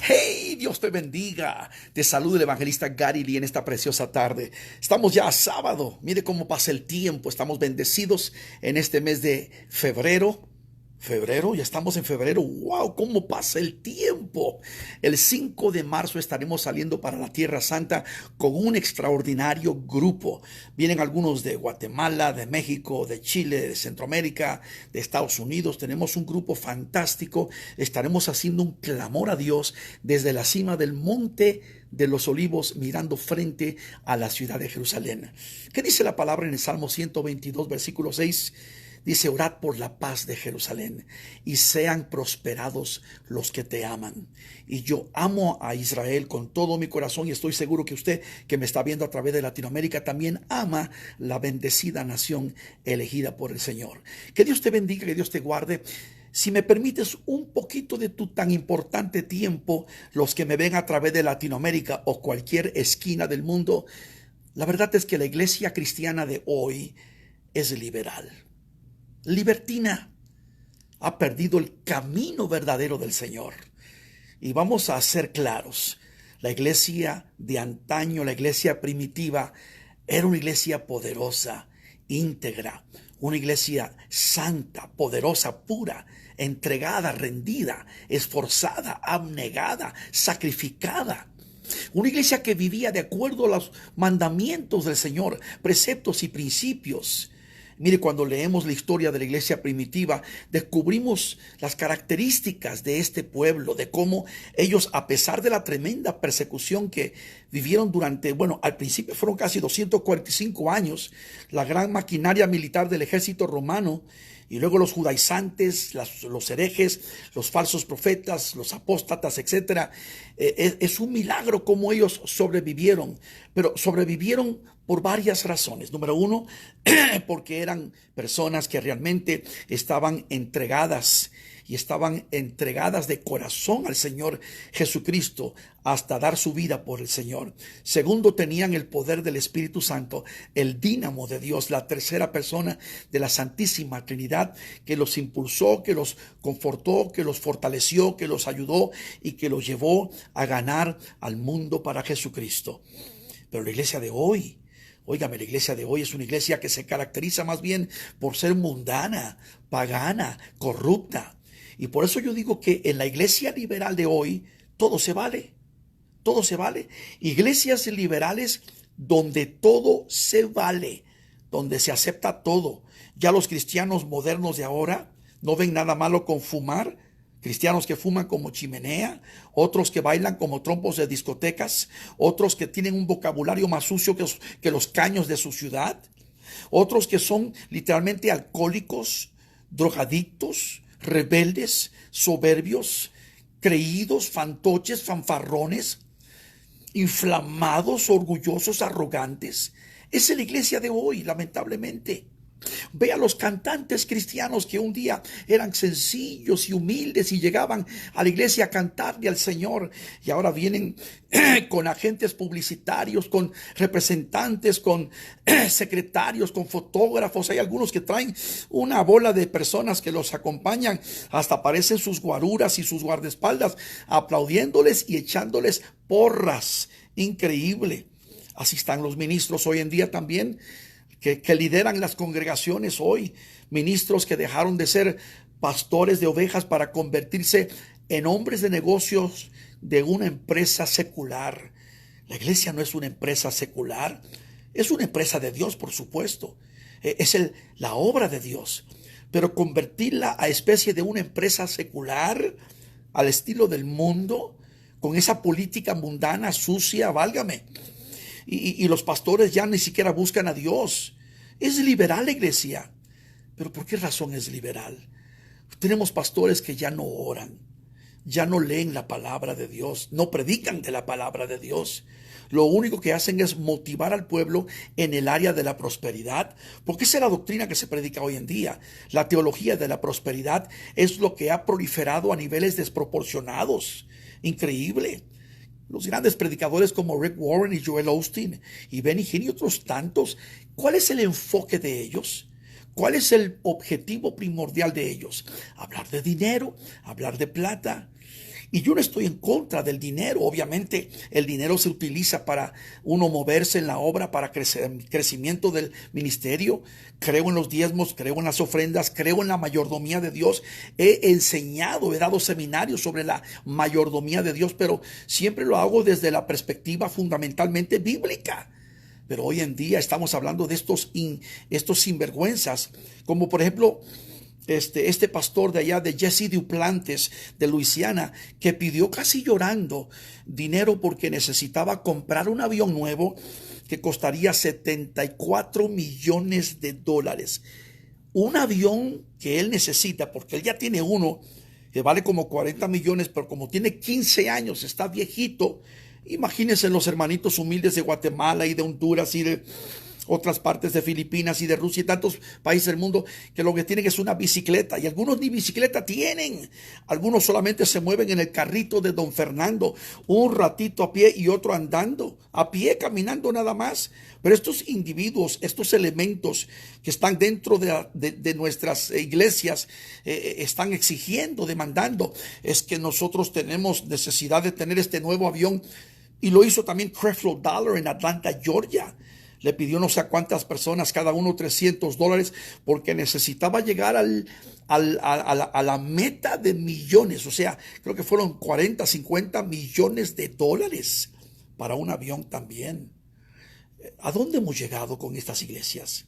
Hey, Dios te bendiga. Te saluda el evangelista Gary Lee en esta preciosa tarde. Estamos ya a sábado. Mire cómo pasa el tiempo. Estamos bendecidos en este mes de febrero. Ya estamos en febrero. ¡Wow! ¿Cómo pasa el tiempo? El 5 de marzo estaremos saliendo para la Tierra Santa con un extraordinario grupo. Vienen algunos de Guatemala, de México, de Chile, de Centroamérica, de Estados Unidos. Tenemos un grupo fantástico. Estaremos haciendo un clamor a Dios desde la cima del monte de los Olivos, mirando frente a la ciudad de Jerusalén. ¿Qué dice la palabra en el Salmo 122, versículo 6? Dice: orad por la paz de Jerusalén y sean prosperados los que te aman. Y yo amo a Israel con todo mi corazón, y estoy seguro que usted que me está viendo a través de Latinoamérica también ama la bendecida nación elegida por el Señor. Que Dios te bendiga, que Dios te guarde. Si me permites un poquito de tu tan importante tiempo, los que me ven a través de Latinoamérica o cualquier esquina del mundo, la verdad es que la iglesia cristiana de hoy es libertina, ha perdido el camino verdadero del Señor. Y vamos a ser claros, la iglesia de antaño, la iglesia primitiva, era una iglesia poderosa, íntegra, una iglesia santa, poderosa, pura, entregada, rendida, esforzada, abnegada, sacrificada. Una iglesia que vivía de acuerdo a los mandamientos del Señor, preceptos y principios. Mire, cuando leemos la historia de la iglesia primitiva, descubrimos las características de este pueblo, de cómo ellos, a pesar de la tremenda persecución que vivieron durante, al principio fueron casi 245 años, la gran maquinaria militar del ejército romano, y luego los judaizantes, los herejes, los falsos profetas, los apóstatas, etcétera. Es un milagro cómo ellos sobrevivieron, pero sobrevivieron por varias razones. Número uno, porque eran personas que realmente estaban entregadas de corazón al Señor Jesucristo hasta dar su vida por el Señor. Segundo, tenían el poder del Espíritu Santo, el dínamo de Dios, la tercera persona de la Santísima Trinidad, que los impulsó, que los confortó, que los fortaleció, que los ayudó y que los llevó a ganar al mundo para Jesucristo. Pero la iglesia de hoy, óigame, la iglesia de hoy es una iglesia que se caracteriza más bien por ser mundana, pagana, corrupta. Y por eso yo digo que en la iglesia liberal de hoy todo se vale, todo se vale. Iglesias liberales donde todo se vale, donde se acepta todo. Ya los cristianos modernos de ahora no ven nada malo con fumar. Cristianos que fuman como chimenea, otros que bailan como trompos de discotecas, otros que tienen un vocabulario más sucio que los caños de su ciudad, otros que son literalmente alcohólicos, drogadictos, rebeldes, soberbios, creídos, fantoches, fanfarrones, inflamados, orgullosos, arrogantes. Esa es la iglesia de hoy, lamentablemente. Ve a los cantantes cristianos que un día eran sencillos y humildes y llegaban a la iglesia a cantarle al Señor, y ahora vienen con agentes publicitarios, con representantes, con secretarios, con fotógrafos. Hay algunos que traen una bola de personas que los acompañan, hasta aparecen sus guaruras y sus guardaespaldas aplaudiéndoles y echándoles porras. Increíble. Así están los ministros hoy en día también, que lideran las congregaciones hoy, ministros que dejaron de ser pastores de ovejas para convertirse en hombres de negocios de una empresa secular. La iglesia no es una empresa secular, es una empresa de Dios, por supuesto. Es la obra de Dios, pero convertirla a especie de una empresa secular, al estilo del mundo, con esa política mundana, sucia, válgame. Y los pastores ya ni siquiera buscan a Dios. Es liberal la iglesia. ¿Pero por qué razón es liberal? Tenemos pastores que ya no oran, ya no leen la palabra de Dios, no predican de la palabra de Dios. Lo único que hacen es motivar al pueblo en el área de la prosperidad, porque esa es la doctrina que se predica hoy en día. La teología de la prosperidad es lo que ha proliferado a niveles desproporcionados. Increíble. Los grandes predicadores como Rick Warren y Joel Osteen y Benny Hinn y otros tantos, ¿cuál es el enfoque de ellos? ¿Cuál es el objetivo primordial de ellos? Hablar de dinero, hablar de plata. Y yo no estoy en contra del dinero. Obviamente el dinero se utiliza para uno moverse en la obra, para crecimiento del ministerio. Creo en los diezmos, creo en las ofrendas, creo en la mayordomía de Dios. He enseñado, he dado seminarios sobre la mayordomía de Dios, pero siempre lo hago desde la perspectiva fundamentalmente bíblica. Pero hoy en día estamos hablando de estos sinvergüenzas, como por ejemplo este pastor de allá de Jesse Duplantes de Luisiana, que pidió casi llorando dinero porque necesitaba comprar un avión nuevo que costaría 74 millones de dólares. Un avión que él necesita, porque él ya tiene uno que vale como 40 millones, pero como tiene 15 años, está viejito. Imagínense los hermanitos humildes de Guatemala y de Honduras y de otras partes de Filipinas y de Rusia y tantos países del mundo, que lo que tienen es una bicicleta, y algunos ni bicicleta tienen. Algunos solamente se mueven en el carrito de don Fernando, un ratito a pie y otro andando, a pie, caminando nada más. Pero estos individuos, estos elementos que están dentro de nuestras iglesias, están exigiendo, demandando, es que nosotros tenemos necesidad de tener este nuevo avión. Y lo hizo también Creflo Dollar en Atlanta, Georgia. Le pidió no sé a cuántas personas, cada uno $300, porque necesitaba llegar a la meta de millones. O sea, creo que fueron 40, 50 millones de dólares para un avión también. ¿A dónde hemos llegado con estas iglesias?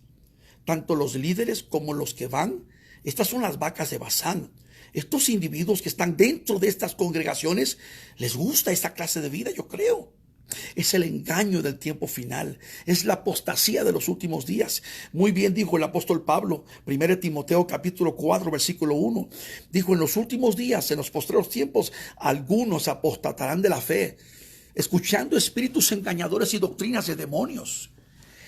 Tanto los líderes como los que van. Estas son las vacas de Basán. Estos individuos que están dentro de estas congregaciones, les gusta esta clase de vida, yo creo. Es el engaño del tiempo final, es la apostasía de los últimos días. Muy bien dijo el apóstol Pablo, 1 Timoteo capítulo 4 versículo 1, dijo: en los últimos días, en los postreros tiempos, algunos apostatarán de la fe, escuchando espíritus engañadores y doctrinas de demonios.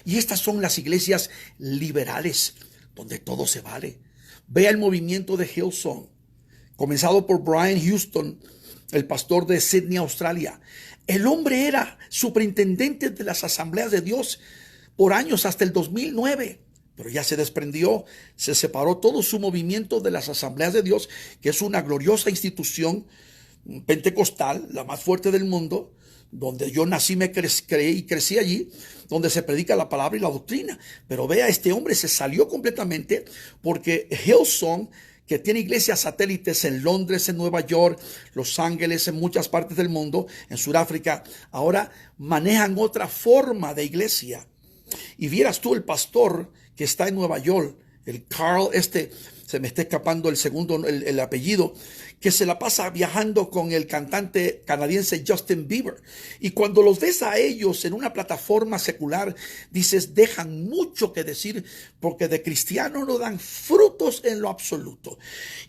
Y estas son las iglesias liberales, donde todo se vale. Vea el movimiento de Hillsong, comenzado por Brian Houston, el pastor de Sydney, Australia. El hombre era superintendente de las asambleas de Dios por años hasta el 2009, pero ya se desprendió, se separó todo su movimiento de las asambleas de Dios, que es una gloriosa institución pentecostal, la más fuerte del mundo, donde yo nací, creí y crecí allí, donde se predica la palabra y la doctrina. Pero vea, este hombre se salió completamente porque Hillsong, que tiene iglesias satélites en Londres, en Nueva York, Los Ángeles, en muchas partes del mundo, en Sudáfrica, ahora manejan otra forma de iglesia. Y vieras tú el pastor que está en Nueva York, el Carl, se me está escapando el segundo, el apellido, que se la pasa viajando con el cantante canadiense Justin Bieber. Y cuando los ves a ellos en una plataforma secular, dices, dejan mucho que decir, porque de cristiano no dan frutos en lo absoluto.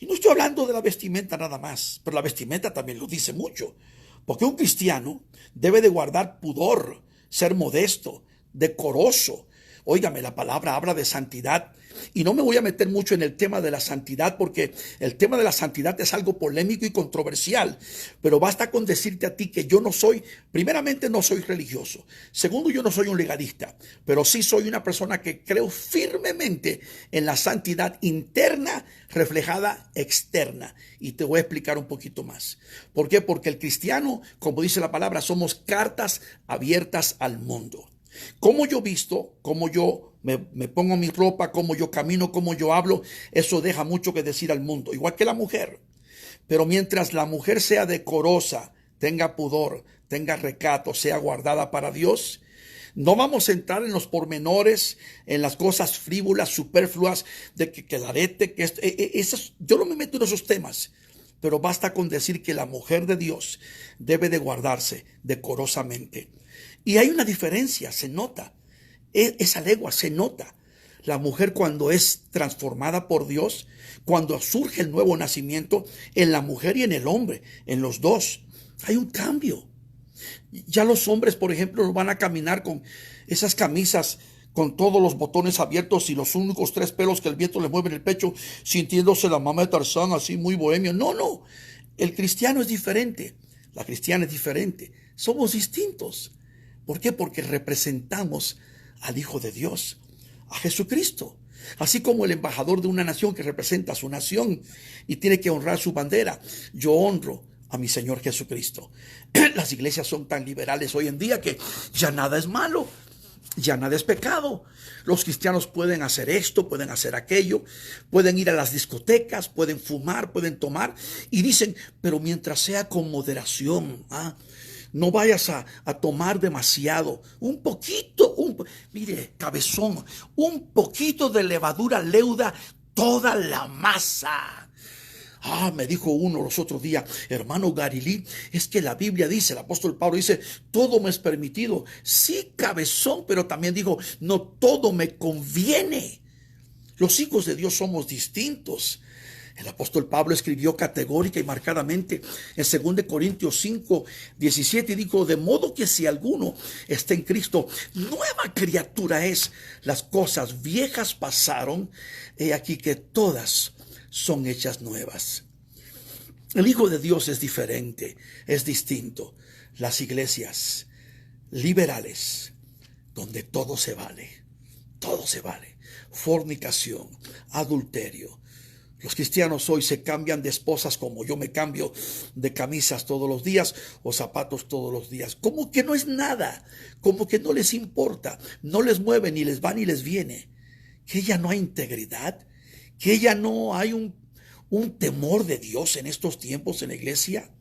Y no estoy hablando de la vestimenta nada más, pero la vestimenta también lo dice mucho. Porque un cristiano debe de guardar pudor, ser modesto, decoroso. Óigame, la palabra habla de santidad. Y no me voy a meter mucho en el tema de la santidad, porque el tema de la santidad es algo polémico y controversial. Pero basta con decirte a ti que yo no soy, primeramente no soy religioso. Segundo, yo no soy un legalista, pero sí soy una persona que creo firmemente en la santidad interna reflejada externa. Y te voy a explicar un poquito más. ¿Por qué? Porque el cristiano, como dice la palabra, somos cartas abiertas al mundo. Cómo yo visto, cómo yo me pongo mi ropa, cómo yo camino, cómo yo hablo, eso deja mucho que decir al mundo, igual que la mujer. Pero mientras la mujer sea decorosa, tenga pudor, tenga recato, sea guardada para Dios, no vamos a entrar en los pormenores, en las cosas frívolas, superfluas, de que el arete, yo no me meto en esos temas. Pero basta con decir que la mujer de Dios debe de guardarse decorosamente. Y hay una diferencia, se nota. Esa legua se nota. La mujer, cuando es transformada por Dios, cuando surge el nuevo nacimiento, en la mujer y en el hombre, en los dos, hay un cambio. Ya los hombres, por ejemplo, no van a caminar con esas camisas con todos los botones abiertos y los únicos 3 pelos que el viento le mueve en el pecho, sintiéndose la mamá de Tarzán, así muy bohemio. No, no. El cristiano es diferente. La cristiana es diferente. Somos distintos. ¿Por qué? Porque representamos al Hijo de Dios, a Jesucristo. Así como el embajador de una nación que representa a su nación y tiene que honrar su bandera. Yo honro a mi Señor Jesucristo. Las iglesias son tan liberales hoy en día que ya nada es malo, ya nada es pecado. Los cristianos pueden hacer esto, pueden hacer aquello, pueden ir a las discotecas, pueden fumar, pueden tomar, y dicen, pero mientras sea con moderación, no vayas a tomar demasiado, un poquito, mire, cabezón, un poquito de levadura leuda toda la masa. Me dijo uno los otros días, hermano Garilí, es que la Biblia dice, el apóstol Pablo dice, todo me es permitido. Sí, cabezón, pero también dijo, no todo me conviene. Los hijos de Dios somos distintos. El apóstol Pablo escribió categórica y marcadamente en 2 Corintios 5:17 y dijo, de modo que si alguno está en Cristo, nueva criatura es. Las cosas viejas pasaron, he aquí que todas son hechas nuevas. El Hijo de Dios es diferente, es distinto. Las iglesias liberales, donde todo se vale, fornicación, adulterio. Los cristianos hoy se cambian de esposas como yo me cambio de camisas todos los días o zapatos todos los días. Como que no es nada, como que no les importa, no les mueve, ni les va ni les viene. Que ya no hay integridad, que ya no hay un temor de Dios en estos tiempos en la iglesia.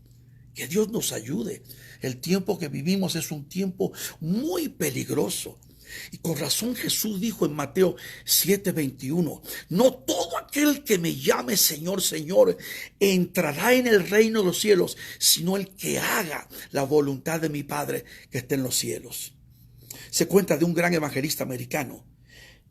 Que Dios nos ayude. El tiempo que vivimos es un tiempo muy peligroso. Y con razón Jesús dijo en Mateo 7:21, no todo aquel que me llame Señor, Señor, entrará en el reino de los cielos, sino el que haga la voluntad de mi Padre que está en los cielos. Se cuenta de un gran evangelista americano.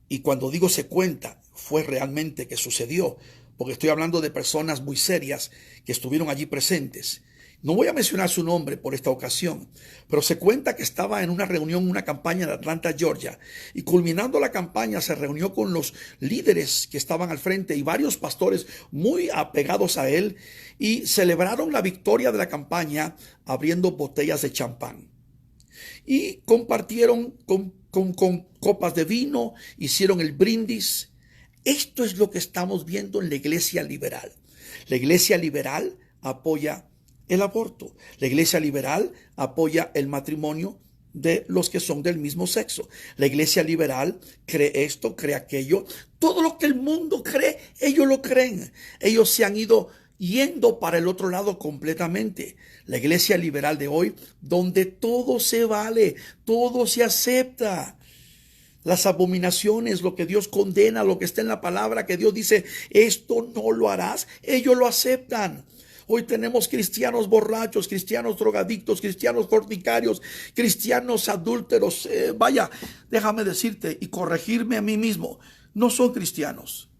Y cuando digo se cuenta, fue realmente que sucedió, porque estoy hablando de personas muy serias que estuvieron allí presentes. No voy a mencionar su nombre por esta ocasión, pero se cuenta que estaba en una reunión, una campaña de Atlanta, Georgia, y culminando la campaña se reunió con los líderes que estaban al frente y varios pastores muy apegados a él, y celebraron la victoria de la campaña abriendo botellas de champán. Y compartieron con copas de vino, hicieron el brindis. Esto es lo que estamos viendo en la iglesia liberal. La iglesia liberal apoya el aborto. La iglesia liberal apoya el matrimonio de los que son del mismo sexo. La iglesia liberal cree esto, cree aquello. Todo lo que el mundo cree, ellos lo creen. Ellos se han ido yendo para el otro lado completamente. La iglesia liberal de hoy, donde todo se vale, todo se acepta. Las abominaciones, lo que Dios condena, lo que está en la palabra, que Dios dice, esto no lo harás, ellos lo aceptan. Hoy tenemos cristianos borrachos, cristianos drogadictos, cristianos fornicarios, cristianos adúlteros. Vaya, déjame decirte y corregirme a mí mismo, no son cristianos.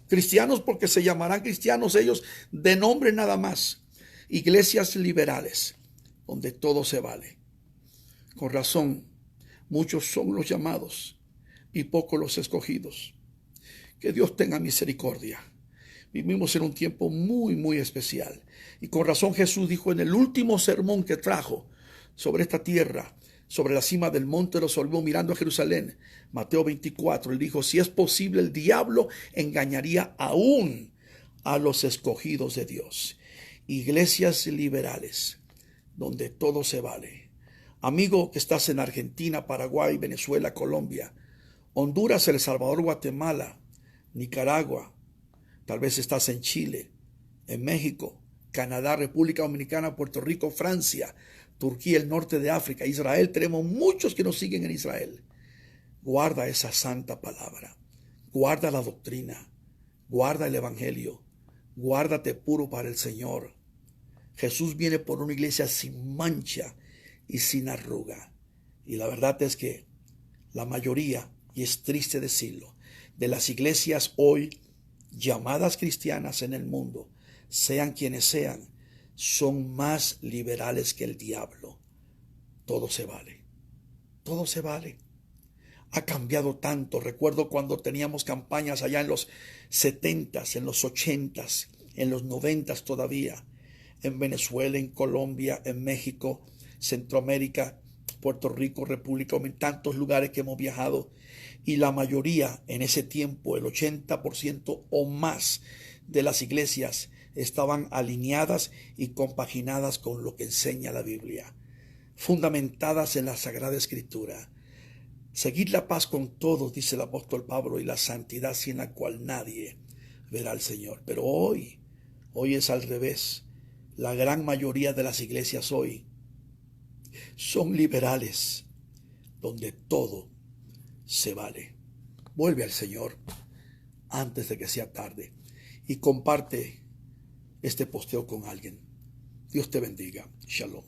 Cristianos porque se llamarán cristianos ellos de nombre nada más. Iglesias liberales, donde todo se vale. Con razón, muchos son los llamados y pocos los escogidos. Que Dios tenga misericordia. Vivimos en un tiempo muy, muy especial. Y con razón Jesús dijo en el último sermón que trajo sobre esta tierra, sobre la cima del monte de los Olivos, mirando a Jerusalén, Mateo 24, él dijo, si es posible, el diablo engañaría aún a los escogidos de Dios. Iglesias liberales, donde todo se vale. Amigo que estás en Argentina, Paraguay, Venezuela, Colombia, Honduras, El Salvador, Guatemala, Nicaragua, tal vez estás en Chile, en México, Canadá, República Dominicana, Puerto Rico, Francia, Turquía, el norte de África, Israel. Tenemos muchos que nos siguen en Israel. Guarda esa santa palabra. Guarda la doctrina. Guarda el evangelio. Guárdate puro para el Señor. Jesús viene por una iglesia sin mancha y sin arruga. Y la verdad es que la mayoría, y es triste decirlo, de las iglesias hoy llamadas cristianas en el mundo, sean quienes sean, son más liberales que el diablo. Todo se vale. Todo se vale. Ha cambiado tanto. Recuerdo cuando teníamos campañas allá en los 70s, en los 80s, en los 90s todavía, en Venezuela, en Colombia, en México, Centroamérica, Puerto Rico, República, en tantos lugares que hemos viajado. Y la mayoría en ese tiempo, el 80% o más de las iglesias estaban alineadas y compaginadas con lo que enseña la Biblia, fundamentadas en la Sagrada Escritura. Seguid la paz con todos, dice el apóstol Pablo, y la santidad sin la cual nadie verá al Señor. Pero hoy es al revés. La gran mayoría de las iglesias hoy son liberales, donde todo se vale. Vuelve al Señor antes de que sea tarde y comparte este posteo con alguien. Dios te bendiga. Shalom.